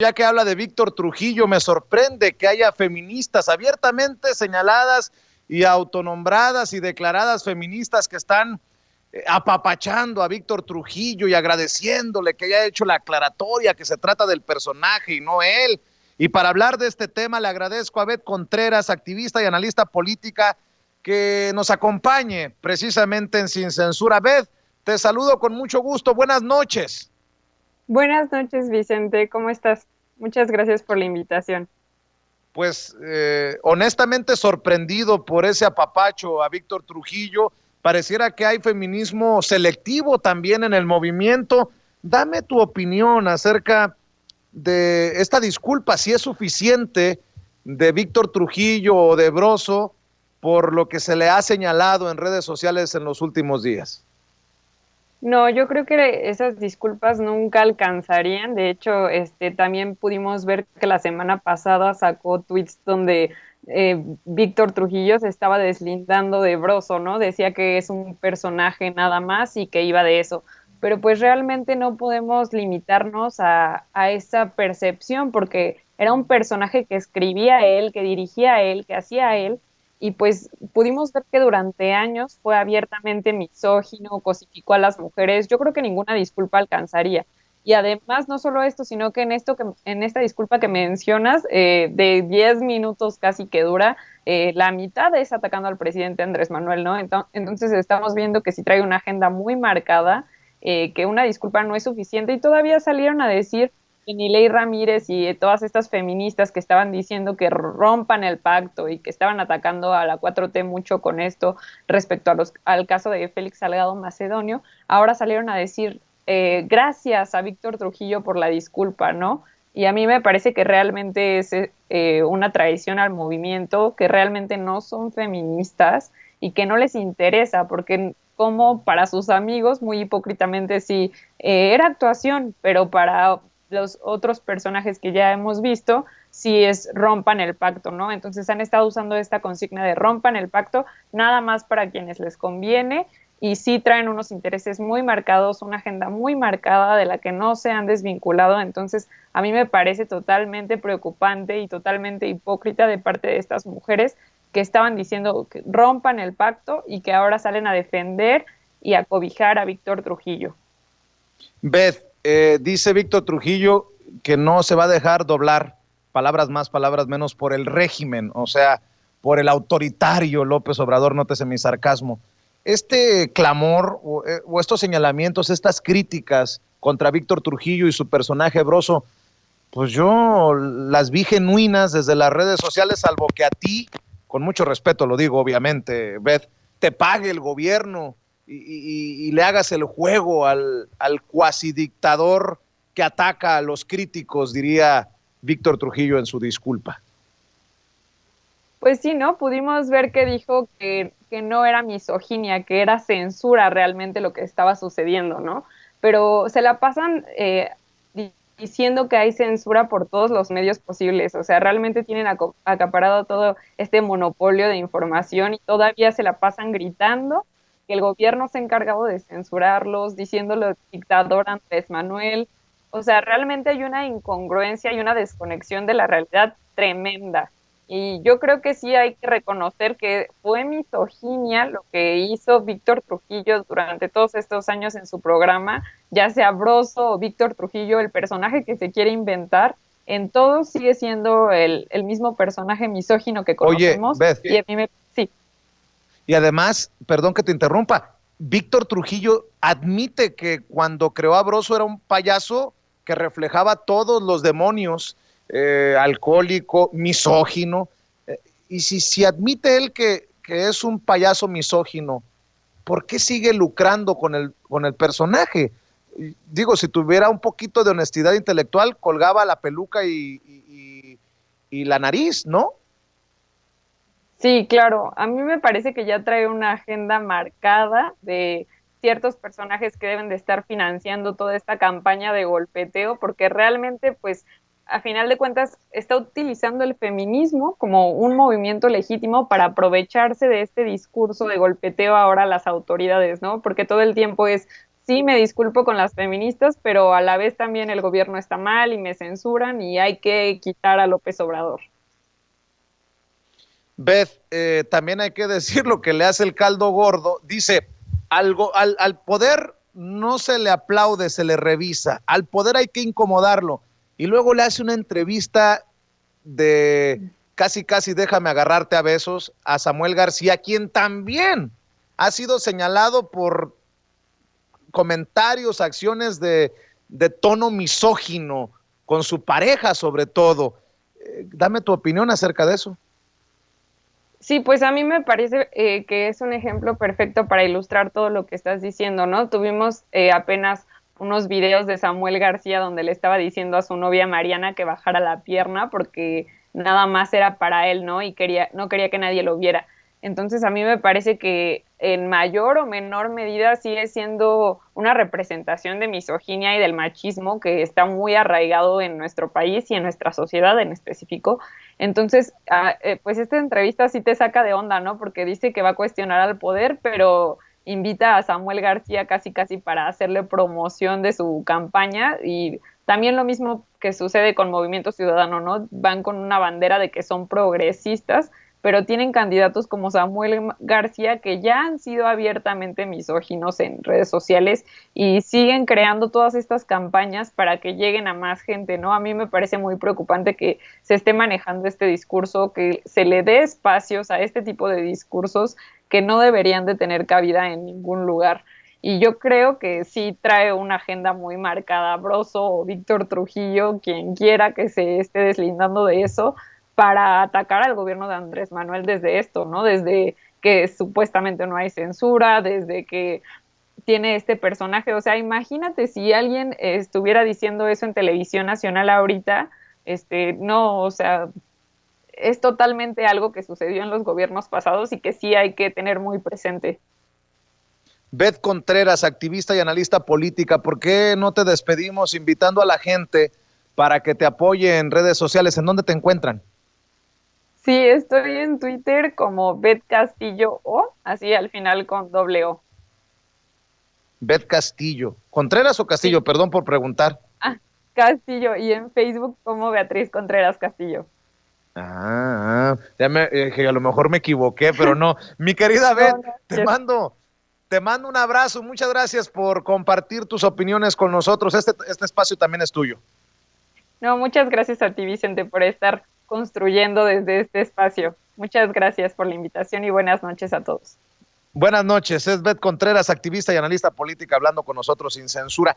Ya que habla de Víctor Trujillo, me sorprende que haya feministas abiertamente señaladas y autonombradas y declaradas feministas que están apapachando a Víctor Trujillo y agradeciéndole que haya hecho la aclaratoria que se trata del personaje y no él. Y para hablar de este tema le agradezco a Beth Contreras, activista y analista política, que nos acompañe precisamente en Sin Censura. Beth, te saludo con mucho gusto. Buenas noches. Buenas noches, Vicente. ¿Cómo estás? Muchas gracias por la invitación. Pues honestamente sorprendido por ese apapacho a Víctor Trujillo. Pareciera que hay feminismo selectivo también en el movimiento. Dame tu opinión acerca de esta disculpa, si es suficiente, de Víctor Trujillo o de Broso por lo que se le ha señalado en redes sociales en los últimos días. No, yo creo que esas disculpas nunca alcanzarían. De hecho, también pudimos ver que la semana pasada sacó tweets donde Víctor Trujillo se estaba deslindando de Broso, ¿no? Decía que es un personaje nada más y que iba de eso. Pero pues realmente no podemos limitarnos a esa percepción porque era un personaje que escribía él, que dirigía él, que hacía él y pues pudimos ver que durante años fue abiertamente misógino, cosificó a las mujeres. Yo creo que ninguna disculpa alcanzaría. Y además, no solo esto, sino que en esta disculpa que mencionas, de 10 minutos casi que dura, la mitad es atacando al presidente Andrés Manuel, ¿no? Entonces estamos viendo que sí trae una agenda muy marcada, que una disculpa no es suficiente y todavía salieron a decir que Niley Ramírez y todas estas feministas que estaban diciendo que rompan el pacto y que estaban atacando a la 4T mucho con esto respecto al caso de Félix Salgado Macedonio, ahora salieron a decir gracias a Víctor Trujillo por la disculpa, ¿no? Y a mí me parece que realmente es una traición al movimiento, que realmente no son feministas y que no les interesa, porque como para sus amigos, muy hipócritamente sí, era actuación, pero para los otros personajes que ya hemos visto, si es rompan el pacto, ¿no? Entonces han estado usando esta consigna de rompan el pacto nada más para quienes les conviene y sí traen unos intereses muy marcados, una agenda muy marcada de la que no se han desvinculado. Entonces a mí me parece totalmente preocupante y totalmente hipócrita de parte de estas mujeres que estaban diciendo que rompan el pacto y que ahora salen a defender y a cobijar a Víctor Trujillo. Beth, dice Víctor Trujillo que no se va a dejar doblar, palabras más, palabras menos, por el régimen, o sea, por el autoritario López Obrador, nótese mi sarcasmo. Este clamor o estos señalamientos, estas críticas contra Víctor Trujillo y su personaje Broso, pues yo las vi genuinas desde las redes sociales, salvo que a ti, con mucho respeto lo digo, obviamente, Beth, te pague el gobierno y le hagas el juego al cuasi dictador que ataca a los críticos, diría Víctor Trujillo en su disculpa. Pues sí, ¿no? Pudimos ver que dijo que no era misoginia, que era censura realmente lo que estaba sucediendo, ¿no? Pero se la pasan diciendo que hay censura por todos los medios posibles, o sea, realmente tienen acaparado todo este monopolio de información y todavía se la pasan gritando que el gobierno se ha encargado de censurarlos, diciéndolo dictador Andrés Manuel. O sea, realmente hay una incongruencia y una desconexión de la realidad tremenda. Y yo creo que sí hay que reconocer que fue misoginia lo que hizo Víctor Trujillo durante todos estos años en su programa, ya sea Broso o Víctor Trujillo, el personaje que se quiere inventar, en todo sigue siendo el mismo personaje misógino que Oye, conocemos. Beth, Y a mí sí. y además, perdón que te interrumpa, Víctor Trujillo admite que cuando creó a Broso era un payaso que reflejaba todos los demonios, alcohólico, misógino. Y si admite él que es un payaso misógino, ¿por qué sigue lucrando con el personaje? Digo, si tuviera un poquito de honestidad intelectual, colgaba la peluca y la nariz, ¿no? Sí, claro. A mí me parece que ya trae una agenda marcada de ciertos personajes que deben de estar financiando toda esta campaña de golpeteo, porque realmente, pues, a final de cuentas, está utilizando el feminismo como un movimiento legítimo para aprovecharse de este discurso de golpeteo ahora a las autoridades, ¿no? Porque todo el tiempo es sí me disculpo con las feministas, pero a la vez también el gobierno está mal y me censuran y hay que quitar a López Obrador. Beth, también hay que decir lo que le hace el caldo gordo. Dice, al poder no se le aplaude, se le revisa. Al poder hay que incomodarlo. Y luego le hace una entrevista de casi, casi déjame agarrarte a besos a Samuel García, quien también ha sido señalado por comentarios, acciones de tono misógino con su pareja sobre todo. Dame tu opinión acerca de eso. Sí, pues a mí me parece que es un ejemplo perfecto para ilustrar todo lo que estás diciendo, ¿no? Tuvimos apenas unos videos de Samuel García donde le estaba diciendo a su novia Mariana que bajara la pierna porque nada más era para él, ¿no? Y no quería que nadie lo viera. Entonces a mí me parece que en mayor o menor medida sigue siendo una representación de misoginia y del machismo que está muy arraigado en nuestro país y en nuestra sociedad en específico. Entonces, pues esta entrevista sí te saca de onda, ¿no? Porque dice que va a cuestionar al poder, pero invita a Samuel García casi casi para hacerle promoción de su campaña y también lo mismo que sucede con Movimiento Ciudadano, ¿no? Van con una bandera de que son progresistas, pero tienen candidatos como Samuel García que ya han sido abiertamente misóginos en redes sociales y siguen creando todas estas campañas para que lleguen a más gente, ¿no? A mí me parece muy preocupante que se esté manejando este discurso, que se le dé espacios a este tipo de discursos que no deberían de tener cabida en ningún lugar. Y yo creo que sí trae una agenda muy marcada, Broso o Víctor Trujillo, quien quiera que se esté deslindando de eso, para atacar al gobierno de Andrés Manuel desde esto, ¿no? Desde que supuestamente no hay censura, desde que tiene este personaje. O sea, imagínate si alguien estuviera diciendo eso en televisión nacional ahorita, no, o sea, es totalmente algo que sucedió en los gobiernos pasados y que sí hay que tener muy presente. Beth Contreras, activista y analista política, ¿por qué no te despedimos invitando a la gente para que te apoye en redes sociales? ¿En dónde te encuentran? Sí, estoy en Twitter como Beth Castillo O, así al final con doble O. Beth Castillo. ¿Contreras o Castillo? Sí. Perdón por preguntar. Ah, Castillo, y en Facebook como Beatriz Contreras Castillo. Que a lo mejor me equivoqué, pero no. Mi querida Beth, No, no, te mando, te mando un abrazo. Muchas gracias por compartir tus opiniones con nosotros. Este espacio también es tuyo. no, muchas gracias a ti, Vicente, por estar construyendo desde este espacio. Muchas gracias por la invitación y buenas noches a todos. Buenas noches, es Beth Contreras, activista y analista política, hablando con nosotros sin censura.